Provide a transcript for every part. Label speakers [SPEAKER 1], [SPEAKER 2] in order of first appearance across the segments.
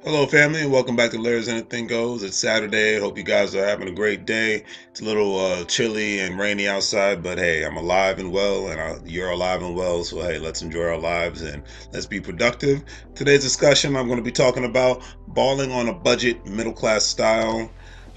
[SPEAKER 1] Hello, family, and welcome back to Larry's Anything Goes. It's Saturday. Hope you guys are having a great day. It's a little chilly and rainy outside, but hey, I'm alive and well, and you're alive and well. So hey, let's enjoy our lives and let's be productive. Today's discussion, I'm going to be talking about balling on a budget, middle class style.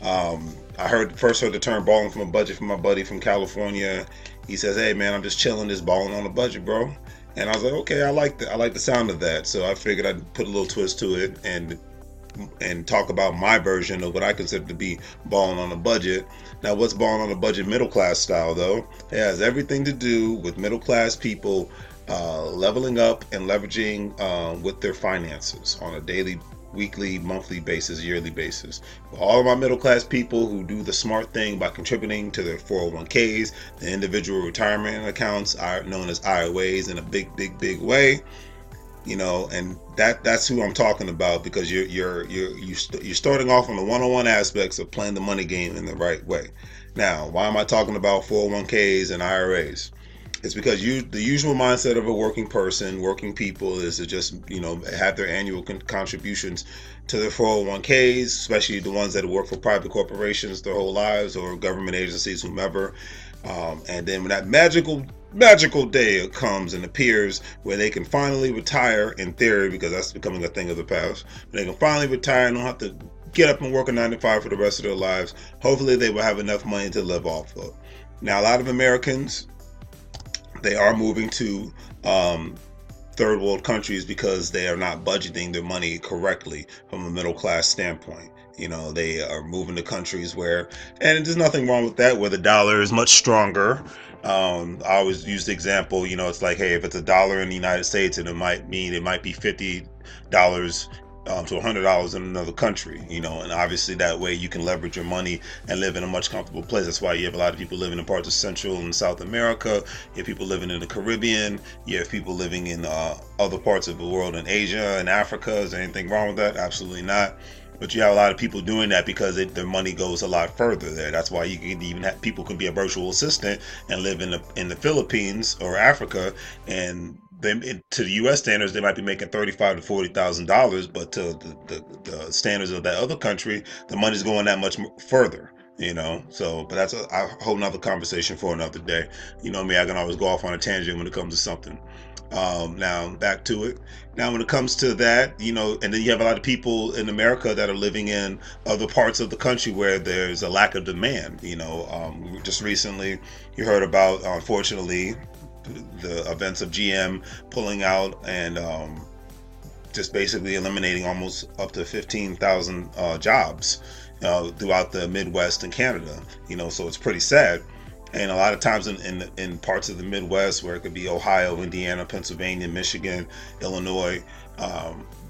[SPEAKER 1] I heard the term balling from a budget from my buddy from California. He says, "Hey man, I'm just chilling, just balling on a budget, bro." And I was like, okay, I like the sound of that. So I figured I'd put a little twist to it and talk about my version of what I consider to be balling on a budget. Now, what's balling on a budget middle class style, though? It has everything to do with middle class people leveling up and leveraging with their finances on a daily, weekly, monthly basis, yearly basis. For all of my middle class people who do the smart thing by contributing to their 401ks, the individual retirement accounts, are known as IOAs, in a big way, and that's who I'm talking about, because you're starting off on the one-on-one aspects of playing the money game in the right way. Now, why am I talking about 401ks and IRAs? It's because the usual mindset of a working person, working people, is to just have their annual contributions to their 401ks, especially the ones that work for private corporations their whole lives, or government agencies, whomever. And then when that magical day comes and appears, where they can finally retire, in theory, because that's becoming a thing of the past, they can finally retire and don't have to get up and work a 9 to 5 for the rest of their lives. Hopefully they will have enough money to live off of. Now, a lot of Americans, they are moving to third world countries because they are not budgeting their money correctly from a middle class standpoint. They are moving to countries where, and there's nothing wrong with that, where the dollar is much stronger. I always use the example, it's like, hey, if it's a dollar in the United States, and it might be $50 to $100 in another country, and obviously that way you can leverage your money and live in a much comfortable place. That's why you have a lot of people living in parts of Central and South America. You have people living in the Caribbean. You have people living in other parts of the world, in Asia and Africa. Is there anything wrong with that? Absolutely not. But you have a lot of people doing that because their money goes a lot further there. That's why you can even have people can be a virtual assistant and live in the Philippines or Africa, and to the U.S. standards, they might be making $35,000 to $40,000, but to the standards of that other country, the money's going that much further. So, but that's a whole nother conversation for another day. You know me, I can always go off on a tangent when it comes to something. Now back to it. Now, when it comes to that, and then you have a lot of people in America that are living in other parts of the country where there's a lack of demand. Just recently, you heard about, unfortunately, the events of GM pulling out and just basically eliminating almost up to 15,000 jobs throughout the Midwest and Canada. So it's pretty sad. And a lot of times in parts of the Midwest, where it could be Ohio, Indiana, Pennsylvania, Michigan, Illinois,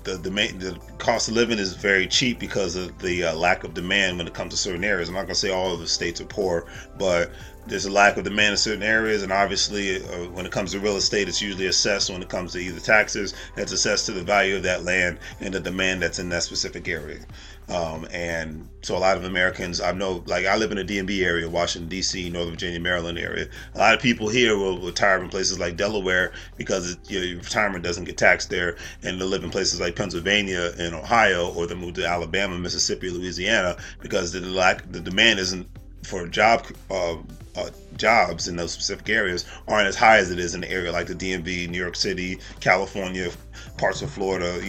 [SPEAKER 1] the cost of living is very cheap because of the lack of demand when it comes to certain areas. I'm not going to say all of the states are poor, but there's a lack of demand in certain areas, and obviously when it comes to real estate, it's usually assessed, when it comes to either taxes, it's assessed to the value of that land and the demand that's in that specific area. And so a lot of Americans, I know, like I live in the DMV area, Washington, D.C., Northern Virginia, Maryland area. A lot of people here will retire in places like Delaware because your retirement doesn't get taxed there, and they live in places like Pennsylvania and Ohio, or they move to Alabama, Mississippi, Louisiana, because the demand isn't for jobs in those specific areas aren't as high as it is in the area like the DMV, New York City, California, parts of Florida,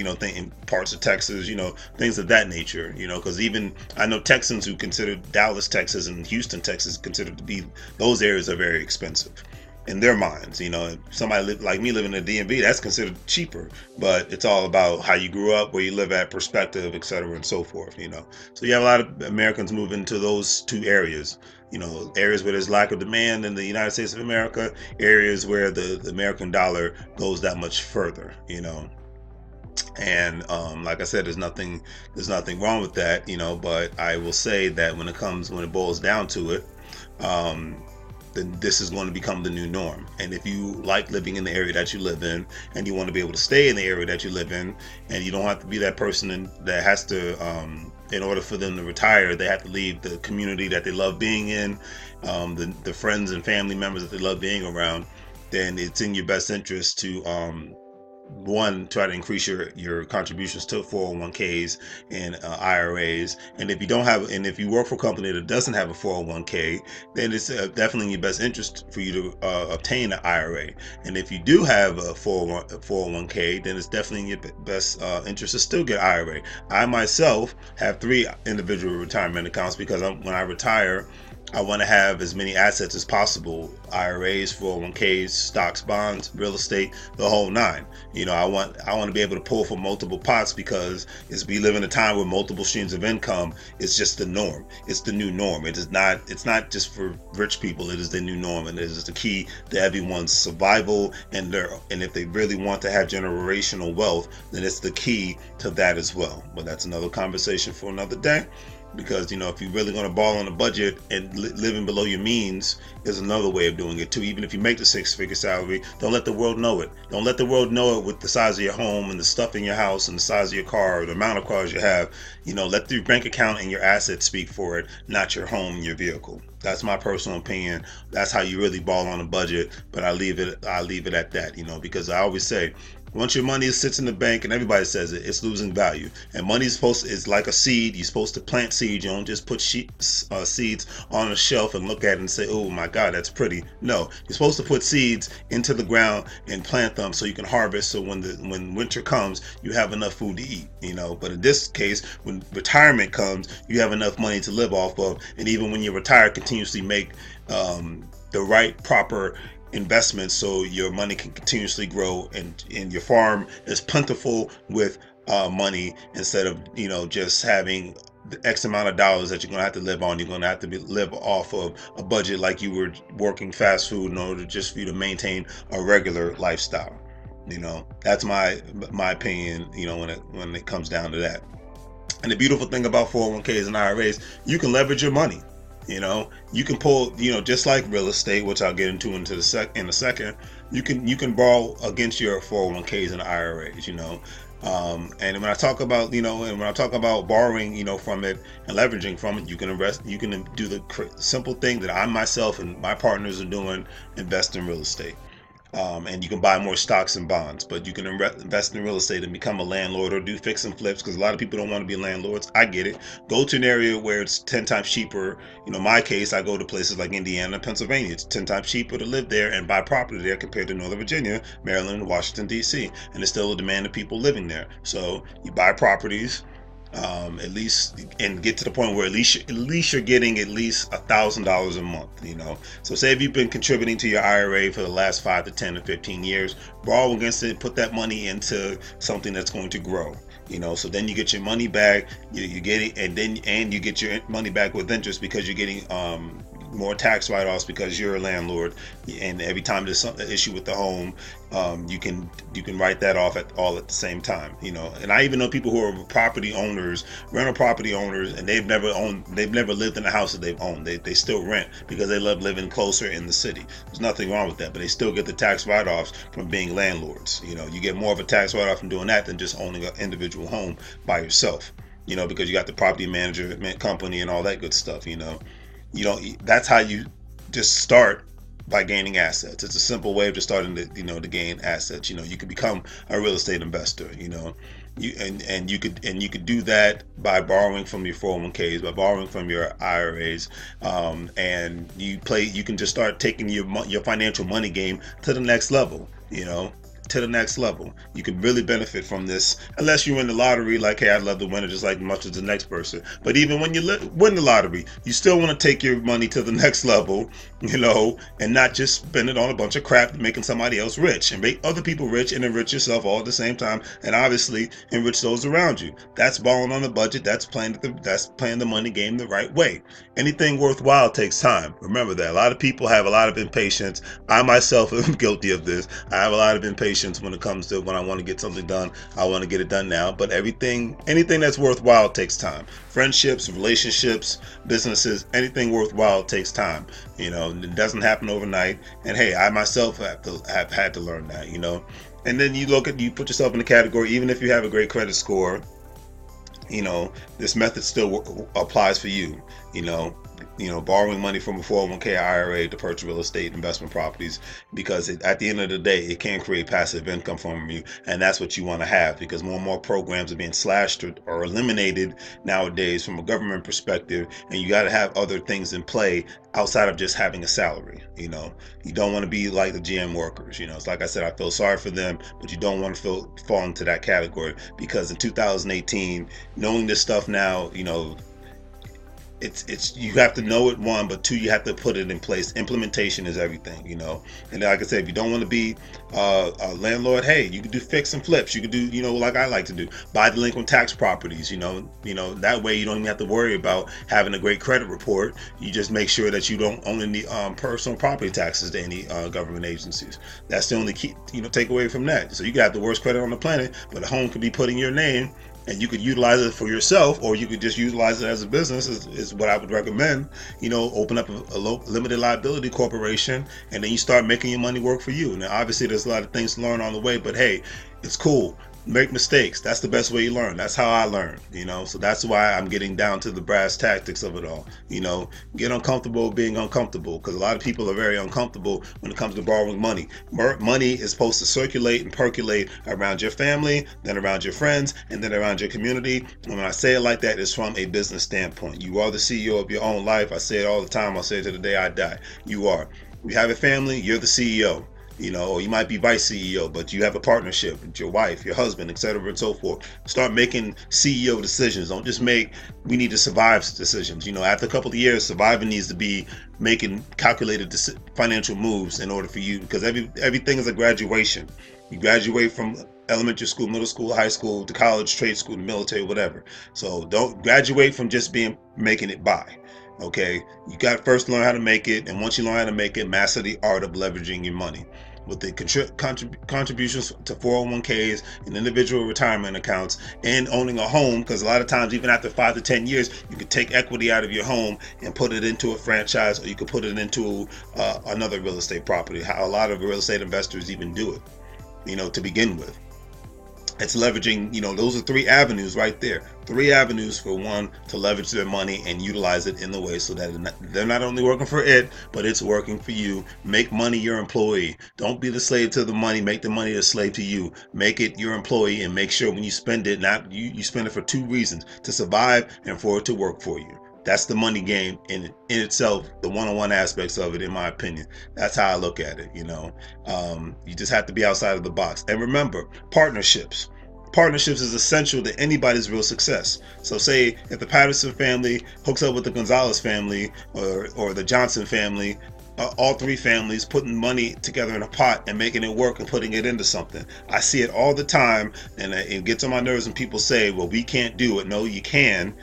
[SPEAKER 1] parts of Texas, things of that nature, because even I know Texans who consider Dallas, Texas and Houston, Texas considered to be, those areas are very expensive in their minds. Somebody like me living in the DMV, that's considered cheaper, but it's all about how you grew up, where you live at, perspective, etc., and so forth. So you have a lot of Americans moving to those two areas. Areas where there's lack of demand in the United States of America, areas where the American dollar goes that much further. And like I said, there's nothing wrong with that. But I will say that when it boils down to it, then this is going to become the new norm. And if you like living in the area that you live in, and you want to be able to stay in the area that you live in, and you don't have to be that person that has to, in order for them to retire, they have to leave the community that they love being in, the friends and family members that they love being around, then it's in your best interest to one, try to increase your contributions to 401ks and IRAs. And if you don't have, and if you work for a company that doesn't have a 401k, then it's definitely in your best interest for you to obtain an IRA. And if you do have a 401k, then it's definitely in your best interest to still get IRA. I myself have 3 individual retirement accounts because when I retire, I want to have as many assets as possible: IRAs, 401ks, stocks, bonds, real estate, the whole nine. I want to be able to pull from multiple pots, because as we live in a time where multiple streams of income is just the norm. It's the new norm. It's not just for rich people. It is the new norm, and it is the key to everyone's survival and if they really want to have generational wealth, then it's the key to that as well. But that's another conversation for another day. Because if you're really going to ball on a budget, and living below your means is another way of doing it too. Even if you make the 6-figure salary, don't let the world know it. Don't let the world know it with the size of your home and the stuff in your house and the size of your car, or the amount of cars you have. Let your bank account and your assets speak for it, not your home and your vehicle. That's my personal opinion. That's how you really ball on a budget. But I leave it at that, because I always say, once your money sits in the bank, and everybody says it's losing value. And money is like a seed. You're supposed to plant seeds. You don't just put seeds on a shelf and look at it and say, oh my God, that's pretty. No, you're supposed to put seeds into the ground and plant them so you can harvest. So when winter comes, you have enough food to eat. But in this case, when retirement comes, you have enough money to live off of. And even when you retire, continuously make the right, proper investments so your money can continuously grow, and your farm is plentiful with money, instead of just having the X amount of dollars that you're going to have to live on. You're going to have to live off of a budget like you were working fast food in order just for you to maintain a regular lifestyle. That's my opinion, when it comes down to that. And the beautiful thing about 401ks and IRAs, you can leverage your money. You can pull, just like real estate, which I'll get into in a second. You can borrow against your 401ks and IRAs. And when I talk about, borrowing, from it and leveraging from it, you can invest. You can do the simple thing that I myself and my partners are doing: invest in real estate. And you can buy more stocks and bonds, but you can invest in real estate and become a landlord, or do fix and flips, because a lot of people don't want to be landlords. I get it. Go to an area where it's 10 times cheaper. My case, I go to places like Indiana, Pennsylvania. It's 10 times cheaper to live there and buy property there compared to Northern Virginia, Maryland, and Washington, D.C. And there's still a demand of people living there. So you buy properties, at least, and get to the point where at least you're getting at least $1,000 a month. So say if you've been contributing to your IRA for the last 5 to 10 to 15 years, borrow against it, put that money into something that's going to grow. So then you get your money back. You get it, and you get your money back with interest, because you're getting more tax write-offs because you're a landlord, and every time there's some issue with the home, you can write that off at the same time. And I even know people who are rental property owners, and they've never lived in a house that they've owned. They still rent because they love living closer in the city. There's nothing wrong with that, but they still get the tax write-offs from being landlords. You get more of a tax write-off from doing that than just owning an individual home by yourself. Because you got the property management company and all that good stuff. That's how you just start, by gaining assets. It's a simple way of just starting to gain assets. You could become a real estate investor. You could do that by borrowing from your 401ks, by borrowing from your IRAs, and you can just start taking your financial money game to the next level. You can really benefit from this, unless you win the lottery. Like, hey, I'd love to win it just like much as the next person. But even when you win the lottery, you still want to take your money to the next level, and not just spend it on a bunch of crap, making somebody else rich, and make other people rich, and enrich yourself all at the same time, and obviously enrich those around you. That's balling on the budget. That's playing the money game the right way. Anything worthwhile takes time. Remember that. A lot of people have a lot of impatience. I myself am guilty of this. I have a lot of impatience when it comes to when I want to get something done. I want to get it done now. But anything that's worthwhile takes time. Friendships, relationships, businesses, anything worthwhile takes time. It doesn't happen overnight. And hey, I myself have had to learn that. And then you put yourself in the category, even if you have a great credit score, this method still applies for you. borrowing money from a 401k IRA to purchase real estate investment properties, because at the end of the day, it can create passive income from you, and that's what you want to have, because more and more programs are being slashed or eliminated nowadays from a government perspective, and you got to have other things in play outside of just having a salary. You don't want to be like the GM workers. It's like I said, I feel sorry for them, but you don't want to fall into that category, because in 2018, knowing this stuff now, it's you have to know it, one, but two, you have to put it in place. Implementation is everything. And like I said, if you don't want to be a landlord, hey, you can do fix and flips. You can do, like I like to do, buy delinquent tax properties. That way you don't even have to worry about having a great credit report. You just make sure that you don't owe any personal property taxes to any government agencies. That's the only key take away from that. So you could have the worst credit on the planet, but a home could be put in your name, and you could utilize it for yourself, or you could just utilize it as a business, is what I would recommend. Open up a limited liability corporation, and then you start making your money work for you. Now, obviously, there's a lot of things to learn on the way, but hey, it's cool. Make mistakes. That's the best way you learn. That's how I learn, so that's why I'm getting down to the brass tactics of it all. Get uncomfortable being uncomfortable, because a lot of people are very uncomfortable when it comes to borrowing money. Money is supposed to circulate and percolate around your family, then around your friends, and then around your community. And when I say it like that, it's from a business standpoint. You are the CEO of your own life. I say it all the time. I'll say it to the day I die. You are. You have a family, you're the CEO. Or you might be vice CEO, but you have a partnership with your wife, your husband, etc., and so forth. Start making CEO decisions. Don't just make "we need to survive" decisions. After a couple of years, surviving needs to be making calculated financial moves in order for you, because everything is a graduation. You graduate from elementary school, middle school, high school, to college, trade school, to military, whatever. So don't graduate from just making it by. Okay, you got to first learn how to make it, and once you learn how to make it, master the art of leveraging your money with the contributions to 401ks and individual retirement accounts, and owning a home, because a lot of times, even after 5 to 10 years, you could take equity out of your home and put it into a franchise, or you could put it into another real estate property. How a lot of real estate investors even do it, to begin with. It's leveraging, those are 3 avenues right there. 3 avenues for one to leverage their money and utilize it in the way so that they're not only working for it, but it's working for you. Make money your employee. Don't be the slave to the money. Make the money a slave to you. Make it your employee, and make sure when you spend it, you spend it for 2 reasons: to survive and for it to work for you. That's the money game in itself, the one-on-one aspects of it, in my opinion. That's how I look at it. You just have to be outside of the box. And remember, partnerships. Partnerships is essential to anybody's real success. So say if the Patterson family hooks up with the Gonzalez family, or the Johnson family, all 3 families putting money together in a pot and making it work and putting it into something. I see it all the time, and it gets on my nerves when people say, well, we can't do it. No, you can.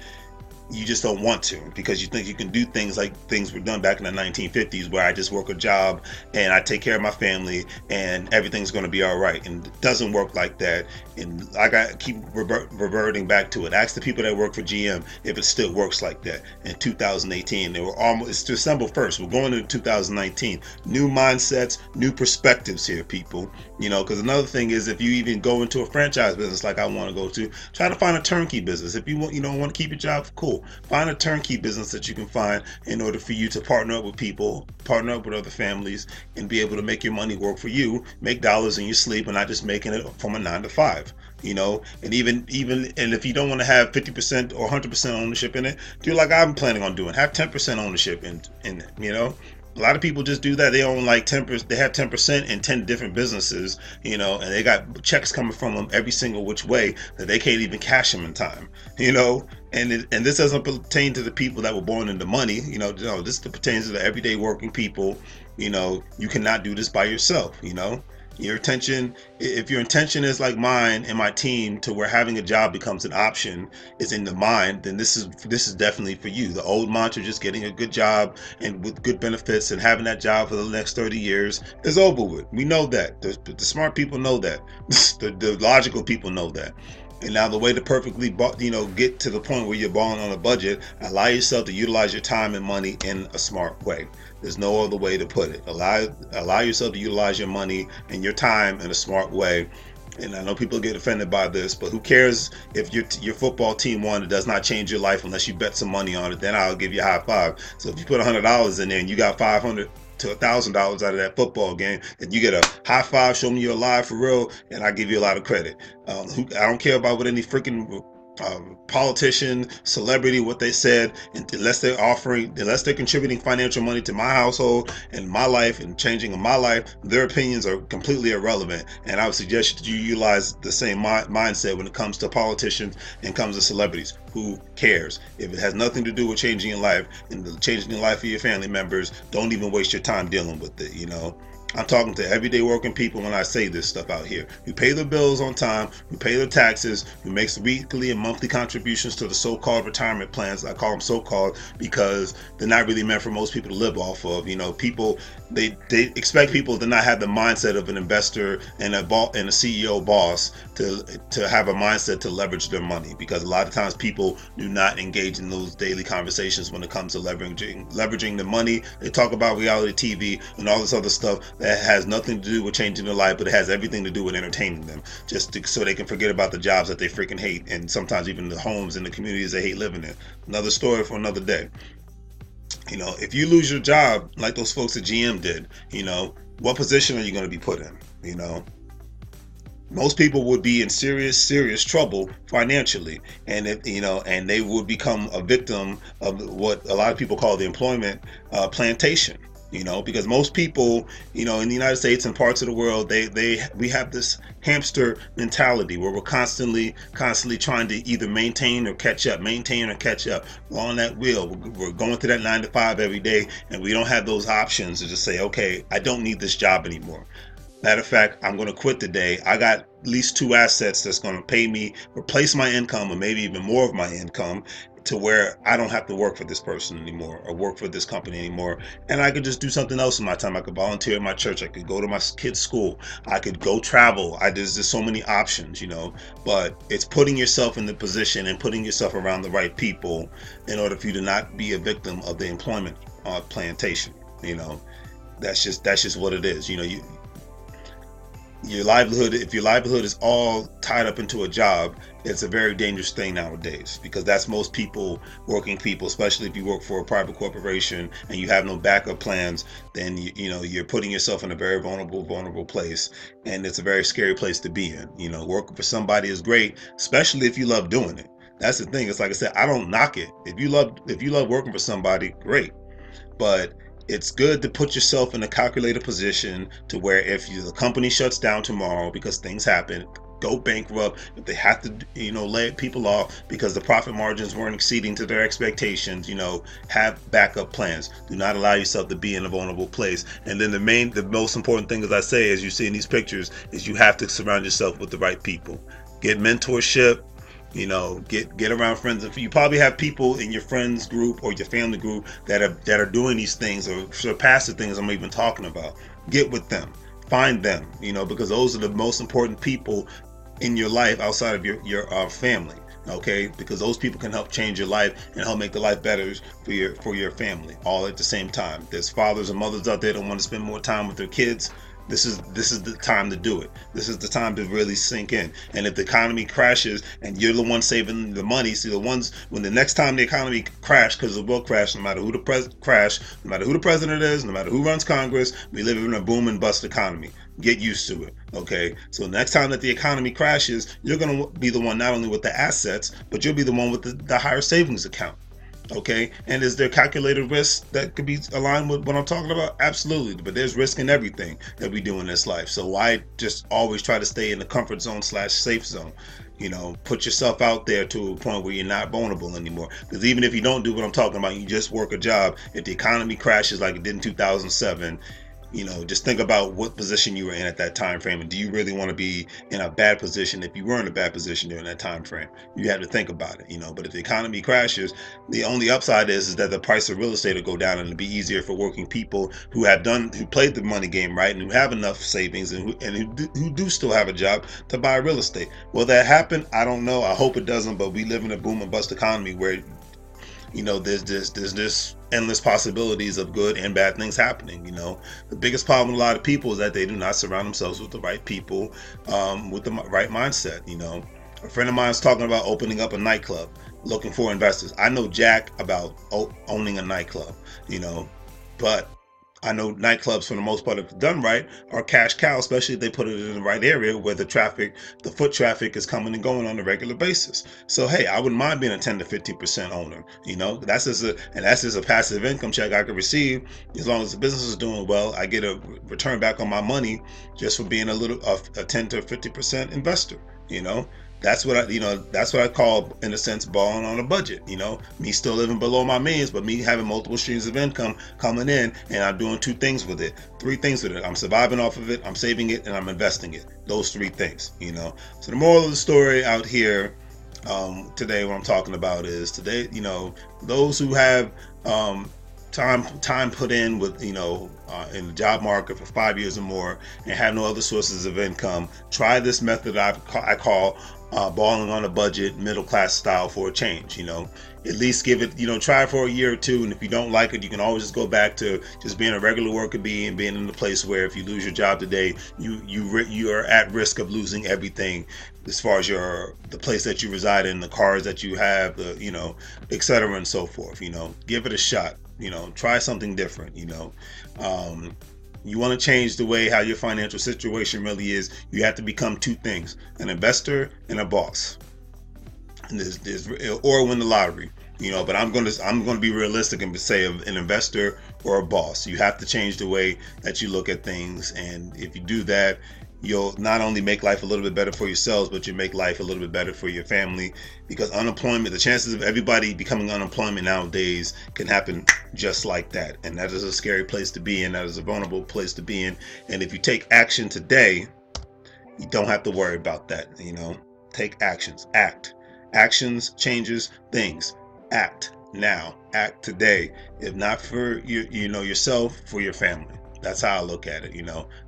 [SPEAKER 1] You just don't want to, because you think you can do things like things were done back in the 1950s, where I just work a job and I take care of my family and everything's going to be all right. And it doesn't work like that. And I got keep reverting back to it. Ask the people that work for GM if it still works like that. In 2018, they were almost, it's December 1st. We're going into 2019. New mindsets, new perspectives here, people. Because another thing is, if you even go into a franchise business like I want to go to, try to find a turnkey business. If you want to keep your job, cool. Find a turnkey business that you can find in order for you to partner up with people, partner up with other families, and be able to make your money work for you, make dollars in your sleep, and not just making it from a 9 to 5. And even if you don't want to have 50% or 100% ownership in it, do like I'm planning on doing. Have 10% ownership in it. A lot of people just do that. They own like 10%. They have 10% in 10 different businesses, and they got checks coming from them every single which way that they can't even cash them in time, And this doesn't pertain to the people that were born into money. This pertains to the everyday working people. You cannot do this by yourself. If your intention is like mine and my team, to where having a job becomes an option, is in the mind, then this is definitely for you. The old mantra, just getting a good job and with good benefits and having that job for the next 30 years, is over with. We know that. The smart people know that. The logical people know that. And now the way to perfectly, get to the point where you're balling on a budget, allow yourself to utilize your time and money in a smart way. There's no other way to put it. Allow yourself to utilize your money and your time in a smart way, And I know people get offended by this, but who cares if your football team won? It does not change your life unless you bet some money on it. Then I'll give you a high five. So if you put $100 in there and you got 500 to $1,000 out of that football game, then you get a high five. Show me you're alive for real, and I give you a lot of credit. I don't care about what any freaking politician, celebrity, what they said, unless they're contributing financial money to my household and my life and changing my life, their opinions are completely irrelevant. And I would suggest you utilize the same mindset when it comes to politicians and comes to celebrities. Who cares? If it has nothing to do with changing your life and changing the life of your family members, don't even waste your time dealing with it, you know? I'm talking to everyday working people when I say this stuff out here. Who pay their bills on time, who pay their taxes, who makes weekly and monthly contributions to the so-called retirement plans. I call them so-called because they're not really meant for most people to live off of. You know, people they expect people to not have the mindset of an investor and a CEO boss to have a mindset to leverage their money, because a lot of times people do not engage in those daily conversations when it comes to leveraging the money. They talk about reality TV and all this other stuff that has nothing to do with changing their life, but it has everything to do with entertaining them, so they can forget about the jobs that they freaking hate, and sometimes even the homes and the communities they hate living in. Another story for another day. You know, if you lose your job like those folks at GM did, you know, what position are you going to be put in? You know, most people would be in serious trouble financially, and and they would become a victim of what a lot of people call the employment plantation. You know, because most people, you know, in the United States and parts of the world, we have this hamster mentality where we're constantly trying to either maintain or catch up. We're on that wheel. We're going through that 9 to 5 every day, and we don't have those options to just say, okay, I don't need this job anymore. Matter of fact, I'm going to quit today. I got at least 2 assets that's going to pay me, replace my income, or maybe even more of my income, to where I don't have to work for this person anymore or work for this company anymore. And I could just do something else in my time. I could volunteer at my church. I could go to my kids' school. I could go travel. There's just so many options, you know, but it's putting yourself in the position and putting yourself around the right people in order for you to not be a victim of the employment plantation. You know, that's just what it is. You know, if your livelihood is all tied up into a job, it's a very dangerous thing nowadays, because that's most people, working people, especially if you work for a private corporation and you have no backup plans. Then you're putting yourself in a very vulnerable place, and it's a very scary place to be in. You know, working for somebody is great, especially if you love doing it. That's the thing. It's like I said, I don't knock it. If you love working for somebody, great. But it's good to put yourself in a calculated position to where if the company shuts down tomorrow, because things happen, go bankrupt, if they have to, lay people off because the profit margins weren't exceeding to their expectations, have backup plans. Do not allow yourself to be in a vulnerable place. And then the most important thing, as I say, as you see in these pictures, is you have to surround yourself with the right people. Get mentorship. Get around friends. You probably have people in your friends group or your family group that are doing these things or surpass the things I'm even talking about. Get with them, find them, because those are the most important people in your life outside of your family. Okay, because those people can help change your life and help make the life better for your family, all at the same time. There's fathers and mothers out there that want to spend more time with their kids. This is the time to do it. This is the time to really sink in. And if the economy crashes and you're the one saving the money, when the next time the economy crashes, because it will crash no matter who the president is, no matter who runs Congress, we live in a boom and bust economy. Get used to it. Okay, so next time that the economy crashes, you're going to be the one not only with the assets, but you'll be the one with the higher savings account. Okay, and is there calculated risk that could be aligned with what I'm talking about? Absolutely, but there's risk in everything that we do in this life. So why just always try to stay in the comfort zone / safe zone? Put yourself out there to a point where you're not vulnerable anymore. Because even if you don't do what I'm talking about, you just work a job. If the economy crashes like it did in 2007, just think about what position you were in at that time frame, and do you really want to be in a bad position if you were in a bad position during that time frame? You have to think about it, But if the economy crashes, the only upside is that the price of real estate will go down, and it'll be easier for working people who played the money game right, and who have enough savings, and who do still have a job to buy real estate. Will that happen? I don't know. I hope it doesn't. But we live in a boom and bust economy where there's endless possibilities of good and bad things happening. The biggest problem with a lot of people is that they do not surround themselves with the right people, with the right mindset. A friend of mine is talking about opening up a nightclub, looking for investors. I know jack about owning a nightclub, but I know nightclubs, for the most part, if done right, are cash cows, especially if they put it in the right area where the foot traffic is coming and going on a regular basis. So hey, I wouldn't mind being a 10 to 15% owner. That's just a passive income check I could receive as long as the business is doing well. I get a return back on my money just for being a 10 to 50% investor. That's what I call, in a sense, balling on a budget. Me still living below my means, but me having multiple streams of income coming in, and I'm doing three things with it. I'm surviving off of it, I'm saving it, and I'm investing it. Those three things. So the moral of the story out here today, what I'm talking about is those who have time put in with in the job market for 5 years or more and have no other sources of income, try this method I call balling on a budget, middle class style, for a change. At least give it, try it for a year or two, and if you don't like it, you can always just go back to just being a regular worker bee and being in the place where if you lose your job today, you are at risk of losing everything as far as the place that you reside in, the cars that you have, et cetera and so forth. Give it a shot. Try something different. You want to change the way how your financial situation really is, you have to become two things: an investor and a boss. And or win the lottery. But I'm going to be realistic and say an investor or a boss. You have to change the way that you look at things, and if you do that, you'll not only make life a little bit better for yourselves, but you make life a little bit better for your family. Because the chances of everybody becoming unemployment nowadays can happen just like that. And that is a scary place to be in. That is a vulnerable place to be in. And if you take action today, you don't have to worry about that. Take actions. Act. Actions changes things. Act now. Act today. If not for yourself, for your family. That's how I look at it.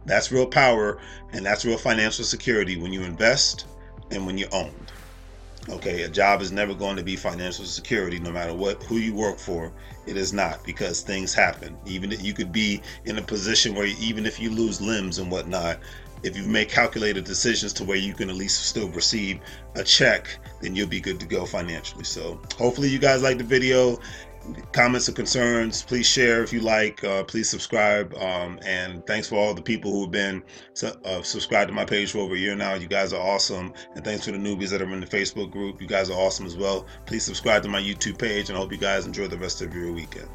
[SPEAKER 1] That's real power, and that's real financial security when you invest and when you own. Okay, a job is never going to be financial security, no matter who you work for. It is not, because things happen. Even if you could be in a position where even if you lose limbs and whatnot, if you make calculated decisions to where you can at least still receive a check, then you'll be good to go financially. So hopefully you guys like the video. Comments or concerns, please share if you like. Please subscribe, and thanks for all the people who've been subscribed to my page for over a year now. You guys are awesome. And thanks for the newbies that are in the Facebook group. You guys are awesome as well. Please subscribe to my YouTube page, and I hope you guys enjoy the rest of your weekend.